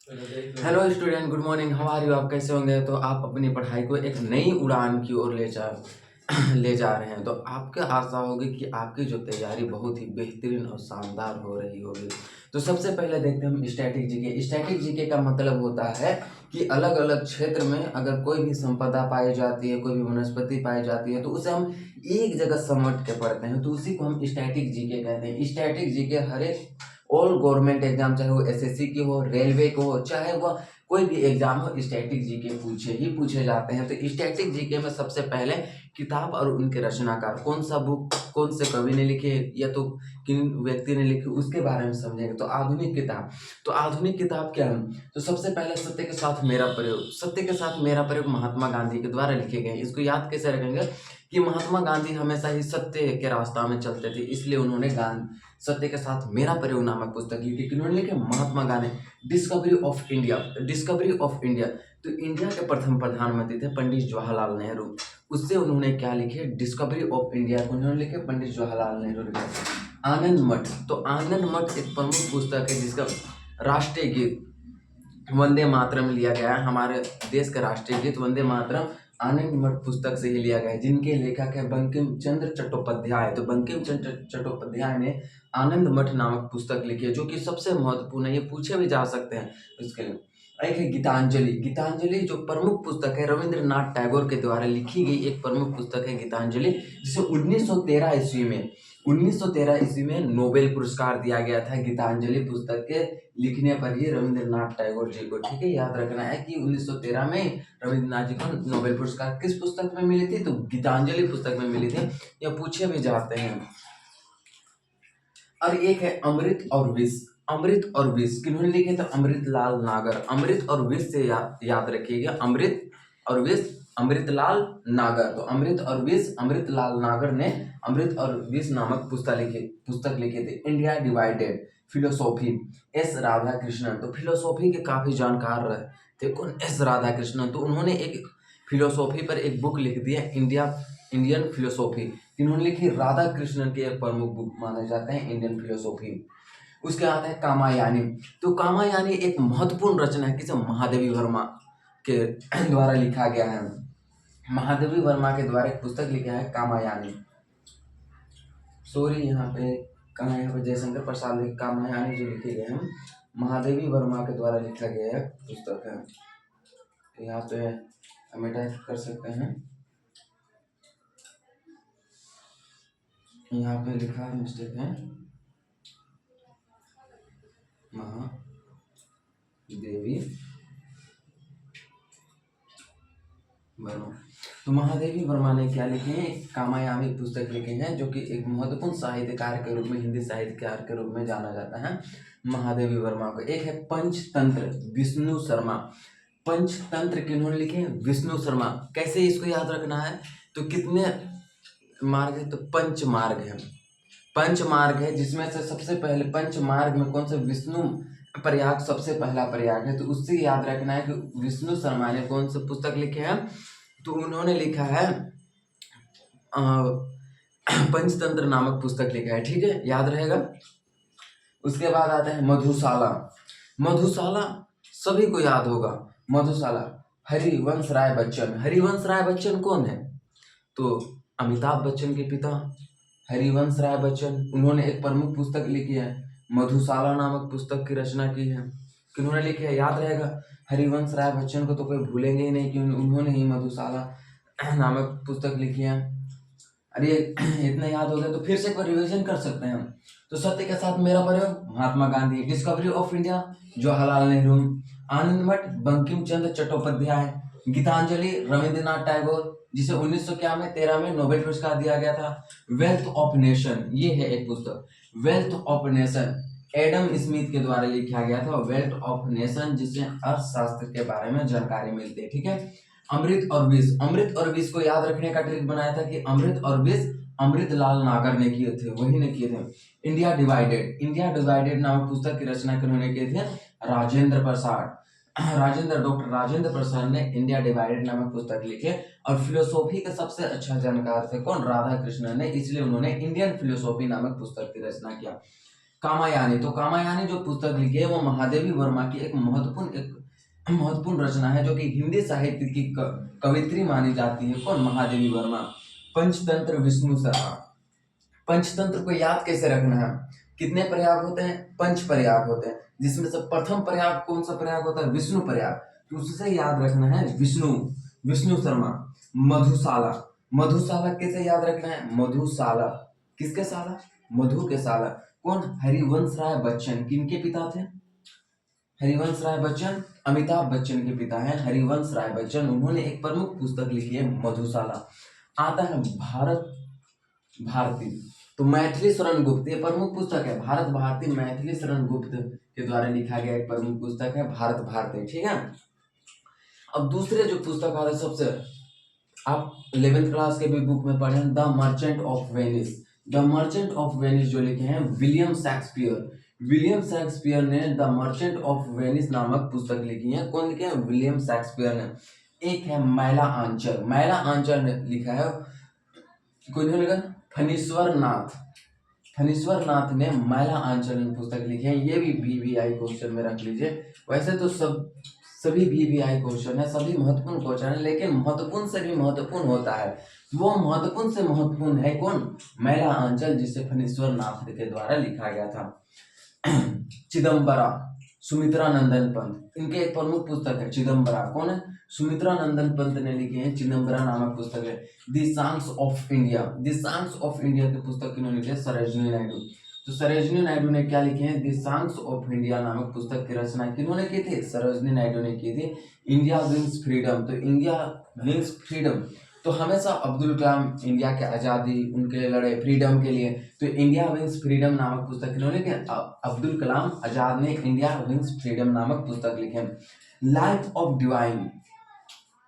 Hello student, good morning. How are you? आप कैसे होंगे? तो आप अपनी पढ़ाई को एक नई उड़ान की ओर ले जा रहे हैं। तो आपके आशा होगी कि आपकी जो तैयारी बहुत ही बेहतरीन और शानदार हो रही होगी। तो सबसे पहले देखते हैं हम स्टैटिक जीके। स्टैटिक जीके का मतलब होता है कि अलग अलग क्षेत्र में अगर कोई भी संपदा पाई जाती है, कोई भी वनस्पति पाई जाती है, तो उसे हम एक जगह समेट के पढ़ते हैं, तो उसी को हम स्टैटिक जीके कहते हैं। स्टैटिक जीके हर एक ऑल गवर्नमेंट एग्जाम, चाहे वो एसएससी की हो, रेलवे को हो, चाहे वह कोई भी एग्जाम हो, स्टैटिक जीके पूछे जाते हैं। तो स्टैटिक जीके में सबसे पहले किताब और उनके रचनाकार, कौन सा बुक कौन से कवि ने लिखे या तो किन व्यक्ति ने लिखे, उसके बारे में समझेंगे। तो आधुनिक किताब क्या है? तो सबसे पहले सत्य के साथ मेरा प्रयोग। सत्य के साथ मेरा प्रयोग महात्मा गांधी के द्वारा लिखे गए। इसको याद कैसे रखेंगे कि महात्मा गांधी हमेशा ही सत्य के रास्ता में चलते थे, इसलिए उन्होंने सत्य के साथ मेरा प्रयोग नामक पुस्तक लिखी। किन्होंने लिखे? Mahatma Gandhi. Discovery of India. तो इंडिया के प्रथम प्रधानमंत्री थे पंडित जवाहरलाल नेहरू। उससे उन्होंने क्या लिखे? डिस्कवरी ऑफ इंडिया को उन्होंने लिखे पंडित जवाहरलाल नेहरू लिखे। आनंद मठ। तो आनंद मठ एक प्रमुख पुस्तक है जिसका राष्ट्रीय गीत वंदे मातरम लिया गया है। हमारे देश का राष्ट्रीय गीत वंदे मातरम आनंद मठ पुस्तक से ही लिया गया है, जिनके लेखक है बंकिम चंद्र चट्टोपाध्याय। तो बंकिम चंद्र चट्टोपाध्याय ने आनंद मठ नामक पुस्तक लिखी है, जो कि सबसे महत्वपूर्ण है। ये पूछे भी जा सकते हैं इसके लिए। एक है गीतांजलि। गीतांजलि जो प्रमुख पुस्तक है, रविंद्रनाथ टैगोर के द्वारा लिखी गई एक प्रमुख पुस्तक है गीतांजलि, जिसे 1913 ईस्वी में नोबेल पुरस्कार दिया गया था गीतांजलि पुस्तक के लिखने पर ही रविंद्रनाथ टैगोर जी को। ठीक है, याद रखना है कि 1913 में रविंद्रनाथ जी को नोबेल पुरस्कार किस पुस्तक में मिली थी? तो गीतांजलि पुस्तक में मिली थी। या पूछे भी जाते हैं। और एक है अमृत और विष। अमृत और विष किन्होंने लिखे? तो अमृतलाल नागर। अमृत और विष से याद रखिएगा, अमृत और विष अमृतलाल नागर। तो अमृत और विष अमृतलाल नागर ने अमृत और विष नामक पुस्तक लिखे थे। India divided. Philosophy S Radhakrishnan. तो फिलोसॉफी के काफी जानकार थे कौन? एस राधाकृष्णन। तो उन्होंने एक फिलोसॉफी पर एक बुक लिख दी है, इंडियन फिलोसॉफी। इन्होंने लिखी? राधा कृष्णन के एक प्रमुख बुक माने जाते हैं इंडियन फिलोसॉफी। उसके आता है कामायानी। तो कामायानी एक महत्वपूर्ण रचना है, किसे? महादेवी वर्मा के द्वारा लिखा गया है। महादेवी वर्मा के द्वारा एक पुस्तक लिखा है कामायानी। सॉरी, यहाँ पे जयशंकर प्रसाद कामायानी जो लिखे गए हैं, महादेवी वर्मा के द्वारा लिखा गया है पुस्तक है। यहाँ पे हम टाइप कर सकते हैं, यहाँ पे लिखा है, मिस्टेक है, महादेवी वर्मा। तो महादेवी वर्मा ने क्या लिखे हैं? कामायानी पुस्तक लिखे हैं, जो कि एक महत्वपूर्ण साहित्यकार के रूप में, हिंदी साहित्यकार के रूप में जाना जाता है महादेवी वर्मा को। एक है पंचतंत्र, विष्णु शर्मा। पंचतंत्र किन्होंने लिखे? विष्णु शर्मा। कैसे इसको याद रखना है? तो कितने मार्ग है? तो पंच मार्ग है, जिसमें से सबसे पहले पंच मार्ग में कौन सा? विष्णु प्रयाग सबसे पहला प्रयाग है। तो उससे याद रखना है कि विष्णु शर्मा ने कौन सा पुस्तक लिखे हैं? तो उन्होंने लिखा है पंचतंत्र नामक पुस्तक लिखा है। ठीक है, याद रहेगा। उसके बाद आता है मधुशाला। मधुशाला सभी को याद होगा। मधुशाला हरिवंश राय बच्चन। हरिवंश राय बच्चन कौन है? तो अमिताभ बच्चन के पिता हरिवंश राय बच्चन। उन्होंने एक प्रमुख पुस्तक लिखी है, मधुशाला नामक पुस्तक की रचना की है। किन्होंने लिखी है? याद रहेगा। हरिवंश राय बच्चन को तो कोई भूलेंगे ही नहीं कि उन्होंने ही मधुशाला नामक पुस्तक लिखी है। अरे इतना याद हो गया तो फिर से एक बार रिविजन कर सकते हैं हम। तो सत्य के साथ मेरा प्रयोग Mahatma Gandhi. Discovery of India Jawaharlal Nehru. Anand Math Bankim Chandra Chattopadhyay. Geetanjali Rabindranath Tagore, जिसे 1913 में नोबेल पुरस्कार दिया गया था। वेल्थ ऑफ नेशन, ये है एक पुस्तक, wealth of nation, Adam Smith के द्वारा लिखा गया था। वेल्थ ऑफ नेशन, जिससे अर्थशास्त्र के बारे में जानकारी मिलती है। ठीक है। अमृत और विष। अमृत और विष को याद रखने का ट्रिक बनाया था कि अमृत और विष अमृतलाल नागर ने किए थे, वही ने किए थे। India divided. इंडिया डिवाइडेड नामक पुस्तक की रचना किन्होंने किए थे? राजेंद्र प्रसाद। डॉक्टर राजेंद्र प्रसाद ने इंडिया डिवाइडेड नामक पुस्तक लिखे। और फिलोसॉफी के सबसे अच्छा जानकार थे कौन? राधा कृष्णन ने, इसलिए उन्होंने इंडियन फिलोसॉफी नामक पुस्तक की रचना किया। कामायानी। तो कामायानी जो पुस्तक लिखी है वो महादेवी वर्मा की एक महत्वपूर्ण रचना है, जो कि हिंदी साहित्य की कवित्री मानी जाती है। कौन? महादेवी वर्मा। पंचतंत्र विष्णु शर्मा। पंचतंत्र को याद कैसे रखना है? कितने प्रयाग होते हैं? 5 प्रयाग होते हैं, जिसमें से प्रथम प्रयाग कौन सा प्रयाग होता है? विष्णु प्रयाग। तो उससे याद रखना है विष्णु शर्मा। मधुशाला। मधुशाला कैसे याद रखना है? मधुशाला। किसके शाला? मधु के शाला। कौन? हरिवंश राय बच्चन। किनके पिता थे? हरिवंश राय बच्चन अमिताभ बच्चन के पिता हैं हरिवंश राय बच्चन। उन्होंने एक प्रमुख पुस्तक लिखी है मधुशाला। आता है भारत भारती। तो मैथिली शरण गुप्त, ये प्रमुख पुस्तक है। भारत भारती मैथिली शरण गुप्त के द्वारा लिखा गया एक प्रमुख पुस्तक है भारत भारती। ठीक है। अब दूसरे जो पुस्तक आते सबसे, आप 11th क्लास के भी बुक में पढ़े, the merchant of Venice. The merchant of Venice जो लिखे हैं विलियम शेक्सपियर। विलियम शेक्सपियर ने द मर्चेंट ऑफ वेनिस नामक पुस्तक लिखी है। कौन लिखे हैं? विलियम शेक्सपियर ने। एक है मैला आंचल। मैला आंचल ने लिखा है, कौन लिखा? फणीश्वर नाथ। फणीश्वर नाथ ने मैला आंचल पुस्तक लिखी है। ये भी VVI क्वेश्चन में रख लीजिए। वैसे तो सभी VVI क्वेश्चन है, सभी महत्वपूर्ण क्वेश्चन है, लेकिन महत्वपूर्ण से भी महत्वपूर्ण होता है। वो महत्वपूर्ण से महत्वपूर्ण है कौन? मैला आंचल, जिसे फणीश्वर नाथ के द्वारा लिखा गया था। चिदम्बरा, सुमित्रा नंदन पंत, इनके एक प्रमुख पुस्तक है चिदम्बरा। कौन है? सुमित्रा नंदन पंत ने लिखे हैं चिदम्बरा नामक पुस्तक है। The songs of India. The songs of India की पुस्तक किन्होंने लिखी है? सरोजिनी नायडू। तो सरोजिनी नायडू ने क्या लिखे हैं? द सॉन्ग्स ऑफ इंडिया नामक पुस्तक की रचना किन्होंने की थी? सरोजिनी नायडू ने की थी। India wins freedom. तो इंडिया विंस फ्रीडम, तो हमेशा अब्दुल कलाम इंडिया के आज़ादी उनके लिए लड़े, फ्रीडम के लिए। तो इंडिया विंस फ्रीडम नामक पुस्तक किन्होंने लिखे? अब्दुल कलाम आजाद ने इंडिया विंस फ्रीडम नामक पुस्तक लिखे। लाइफ ऑफ डिवाइन,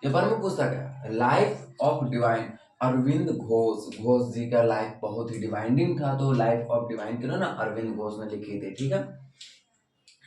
ये प्रमुख पुस्तक है। Life of divine, Arvind Ghosh ji का लाइफ बहुत ही डिवाइनिंग था। तो लाइफ ऑफ डिवाइन किन्होंने? अरविंद घोष ने लिखी थी। ठीक है,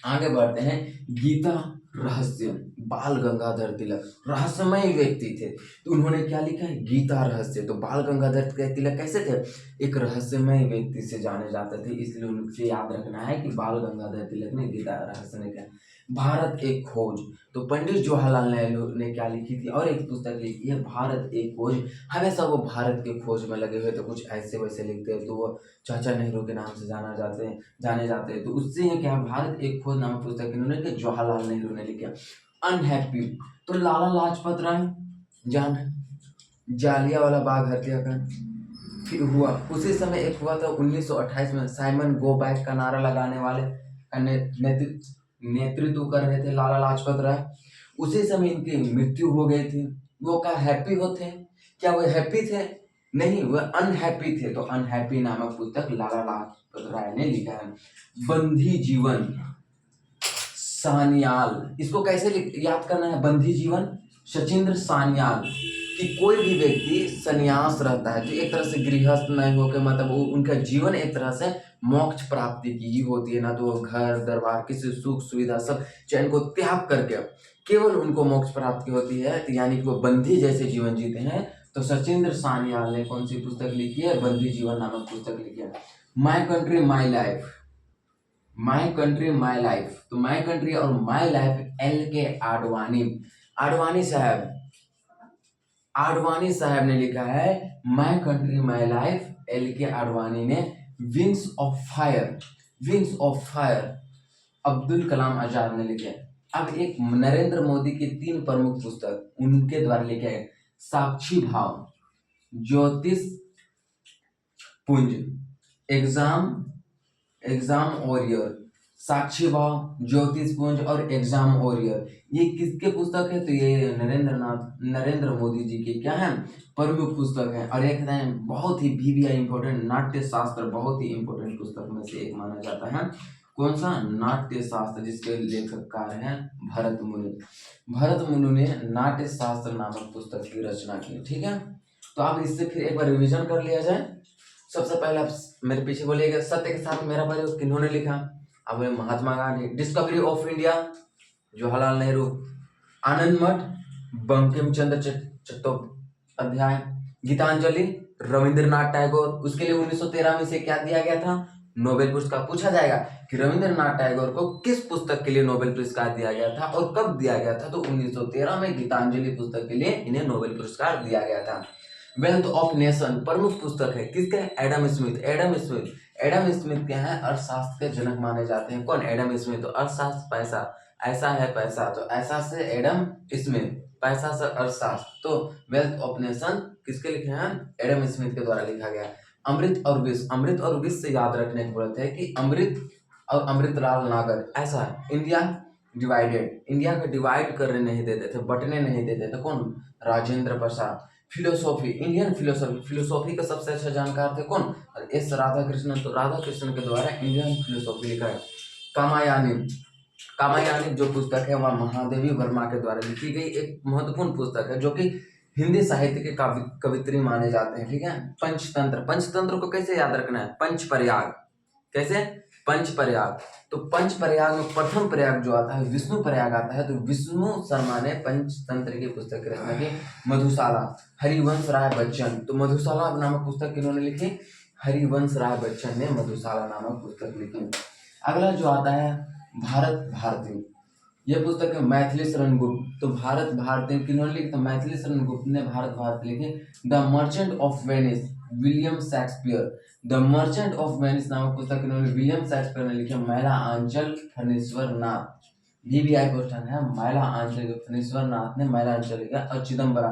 आगे बढ़ते हैं। गीता रहस्य, बाल गंगाधर तिलक रहस्यमय व्यक्ति थे, तो उन्होंने क्या लिखा है? गीता रहस्य। तो बाल गंगाधर तिलक कैसे थे? एक रहस्यमय व्यक्ति से जाने जाते थे, इसलिए उनसे याद रखना है कि बाल गंगाधर तिलक ने गीता रहस्य लिखा। भारत एक खोज, तो पंडित जवाहरलाल नेहरू ने क्या लिखी थी? और एक पुस्तक लिखी है भारत एक खोज। हमेशा वो भारत के खोज में लगे हुए, तो कुछ ऐसे वैसे लिखते हैं, तो वो चाचा नेहरू के नाम से जाने जाते हैं। तो उससे क्या, भारत एक खोज नामक पुस्तक इन्होंने जवाहरलाल नेहरू ने लिखा। अनहैप्पी, तो लाला लाजपत राय जान जालियांवाला बाग हत्याकांड फिर हुआ, उसी समय एक हुआ था 1928 में। साइमन गो बैक का नारा लगाने वाले का नेतृत्व कर रहे थे लाला लाजपत राय। उसी समय इनकी मृत्यु हो गई थी। वो क्या हैप्पी होते? क्या वो हैप्पी थे? नहीं, वह अनहैप्पी थे। तो अनहैप्पी नामक पुस्तक लाला लाजपत राय ने लिखा है। बंधी जीवन सान्याल, इसको कैसे याद करना है? बंधी जीवन सचिंद्र सान्याल, कि कोई भी व्यक्ति संन्यास रहता है, तो एक तरह से गृहस्थ नहीं होकर, मतलब उनका जीवन एक तरह से मोक्ष प्राप्ति की ही होती है ना। तो वो घर दरबार किसी सुख सुविधा सब चैन को त्याग करके केवल उनको मोक्ष प्राप्ति होती है, तो यानी कि वो बंधी जैसे जीवन जीते हैं। तो सचिंद्र सान्याल ने कौन सी पुस्तक लिखी है? बंधी जीवन नामक पुस्तक लिखी है। My country my life, my country my life, तो माई कंट्री और माई लाइफ LK आडवाणी साहब ने लिखा है। My country my life LK Advani ने। Wings of fire Abdul Kalam आजाद ने लिखे। अब एक नरेंद्र मोदी की 3 प्रमुख पुस्तक उनके द्वारा लिखे हैं। साक्षी भाव, ज्योतिष पुंज, एग्जाम वॉरियर। साक्षी भाव, ज्योतिष पुंज और एग्जाम वॉरियर, ये किसके पुस्तक है? तो ये नरेंद्र मोदी जी के क्या है? प्रमुख पुस्तक है। और एक है बहुत ही VVI इंपोर्टेंट, नाट्य शास्त्र, बहुत ही इंपोर्टेंट पुस्तक में से एक माना जाता है। कौन सा? नाट्य शास्त्र, जिसके लेखककार हैं भरत मुनि ने नाट्य शास्त्र नामक पुस्तक की रचना की। ठीक है, तो आप इससे फिर एक बार रिविजन कर लिया जाए। सबसे पहले आप मेरे पीछे बोलिएगा, सत्य के साथ मेरा परिचय किन्होंने लिखा? अब Mahatma Gandhi. Discovery of India Jawaharlal Nehru. Anand Math Bankim Chandra Chattopadhyay. Geetanjali Rabindranath Tagore. उसके लिए 1913 में से क्या दिया गया था? नोबेल पुरस्कार पूछा जाएगा कि रविंद्रनाथ टैगोर को किस पुस्तक के लिए नोबेल पुरस्कार दिया गया था और कब दिया गया था, तो 1913 में गीतांजलि पुस्तक के लिए इन्हें नोबेल पुरस्कार दिया गया था। वेल्थ ऑफ नेशन प्रमुख पुस्तक है किसके? Adam Smith. एडम स्मिथ क्या है? अर्थशास्त्र के जनक माने जाते हैं। कौन? Adam Smith. तो अर्थशास्त्र पैसा, ऐसा है पैसा, तो ऐसा से एडम स्मिथ, पैसा से अर्थशास्त्र, तो वेल्थ ऑफ नेशन किसके लिखे हैं? एडम स्मिथ के द्वारा लिखा गया। अमृत और विष, अमृत और विष से याद रखने की जरूरत है कि अमृत और अमृतलाल नागर, ऐसा है इंडिया डिवाइडेड, इंडिया को डिवाइड करने नहीं देते थे, बंटने नहीं देते थे। कौन? Rajendra Prasad. Philosophy, Indian philosophy, philosophy का सबसे अच्छा जानकार थे कौन? एस राधाकृष्णन। तो राधाकृष्णन के द्वारा इंडियन फिलोसॉफी लिखा है। कामायनी, कामायनी जो पुस्तक है वह महादेवी वर्मा के द्वारा लिखी गई एक महत्वपूर्ण पुस्तक है, जो कि हिंदी साहित्य के कवित्री माने जाते हैं। ठीक है। पंचतंत्र, पंचतंत्र को कैसे याद रखना है? पंच प्रयाग, कैसे? पंच प्रयाग। तो पंच प्रयाग में प्रथम प्रयाग जो आता है विष्णु प्रयाग आता है। तो विष्णु शर्मा ने पंचतंत्र की पुस्तक की रचना की। मधुशाला, हरिवंश राय बच्चन। तो मधुशाला नामक पुस्तक किन्होंने लिखी? हरिवंश राय बच्चन ने मधुशाला नामक पुस्तक लिखी। अगला जो आता है भारत भारती, यह पुस्तक है मैथिली शरण गुप्त। तो भारत भारती किन्होंने लिखी? तो मैथिली शरण गुप्त ने भारत भारती लिखी। The merchant of Venice, William Shakespeare. The merchant of Venice नामक पुस्तक इन्होंने विलियम शेक्सपियर ने लिखी। महिला आंचल फणीश्वर नाथ, VVI क्वेश्चन है, महिला आंचल फणीश्वर नाथ ने महिला आंचल लिखा। और चिदम्बरा,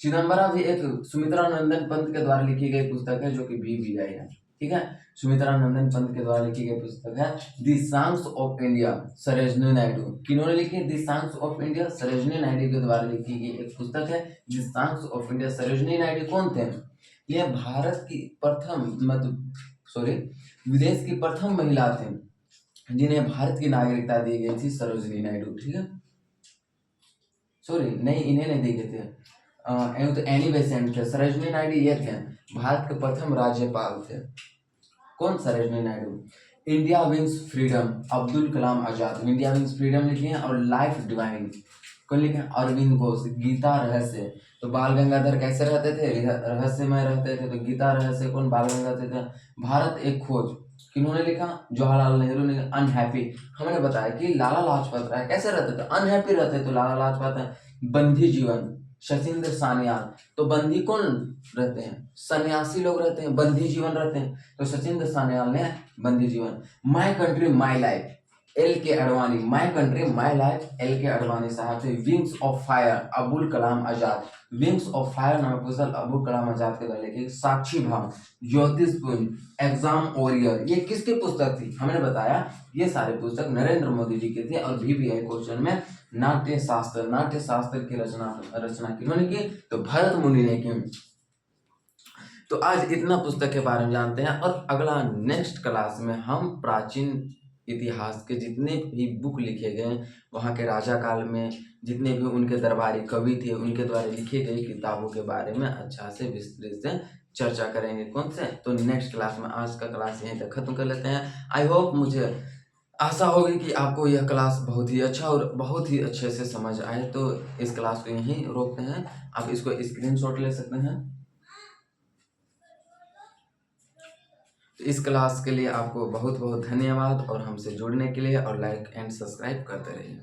चिदम्बरा भी एक सुमित्रा नंदन पंत के द्वारा लिखी गई पुस्तक है, जो कि VVI है। ठीक है। सुमित्रा नंदन पंत के द्वारा लिखी गई पुस्तक है the songs of India, Sarojini Naidu. किन्होंने लिखी? The songs of India, Sarojini Naidu के द्वारा लिखी गई एक पुस्तक है the songs of India. Sarojini Naidu कौन थे? यह भारत की विदेश की प्रथम महिला थे जिन्हें भारत की नागरिकता दी गई थी, सरोजिनी नायडू। ठीक है। नहीं, इन्हें नहीं दी गई थे, तो एनी बेसेंट थे। सरोजिनी नायडू ये थे भारत के प्रथम राज्यपाल थे। कौन? Sarojini Naidu. India wins freedom, Abdul Kalam Azad. India wins freedom लिखी है। और लाइफ डिवाइन कौन लिखे? अरविंद घोष। गीता रहस्य, तो बाल गंगाधर कैसे रहते थे? रहस्यमय रहते थे। तो गीता रहस्य कौन? बाल गंगाधर थे। भारत एक खोज किन्होंने लिखा? जवाहरलाल नेहरू ने। अनहैप्पी, हमने बताया कि लाला लाजपत राय कैसे रहते थे? अनहैप्पी रहते। तो लाला लाजपत है। बंदी जीवन, सचिंद्र सान्याल। तो बंदी कौन रहते हैं? सन्यासी लोग रहते हैं, बंदी जीवन रहते हैं। तो सचिंद्र सान्याल ने बंदी जीवन। My country my life, LK Advani. My country my life, LK Advani साहब थे। Wings of fire, Abul Kalam Azad. Wings of fire नामक पुस्तक अबुल कलाम आजाद के द्वारा लिखी। साक्षी भाव, ज्योतिषपुंज, एग्जाम ओरियर, ये किसकी पुस्तक थी? हमने बताया ये सारे पुस्तक नरेंद्र मोदी जी के थे। और VVI क्वेश्चन में नाट्य शास्त्र की रचना किन्होंने की? तो भरत मुनि ने की। तो आज इतना पुस्तक के बारे में जानते हैं। और अगला नेक्स्ट क्लास में हम प्राचीन इतिहास के जितने भी बुक लिखे गए, वहाँ के राजा काल में जितने भी उनके दरबारी कवि थे, उनके द्वारा लिखे गए किताबों के बारे में अच्छा से विस्तृत से चर्चा करेंगे। कौन से? तो नेक्स्ट क्लास में। आज का क्लास यहीं तक खत्म कर लेते हैं। आई होप, मुझे आशा होगी कि आपको यह क्लास बहुत ही अच्छा और बहुत ही अच्छे से समझ आए। तो इस क्लास को यहीं रोकते हैं। आप इसको स्क्रीनशॉट ले सकते हैं। तो इस क्लास के लिए आपको बहुत बहुत धन्यवाद, और हमसे जुड़ने के लिए, और लाइक एंड सब्सक्राइब करते रहिए।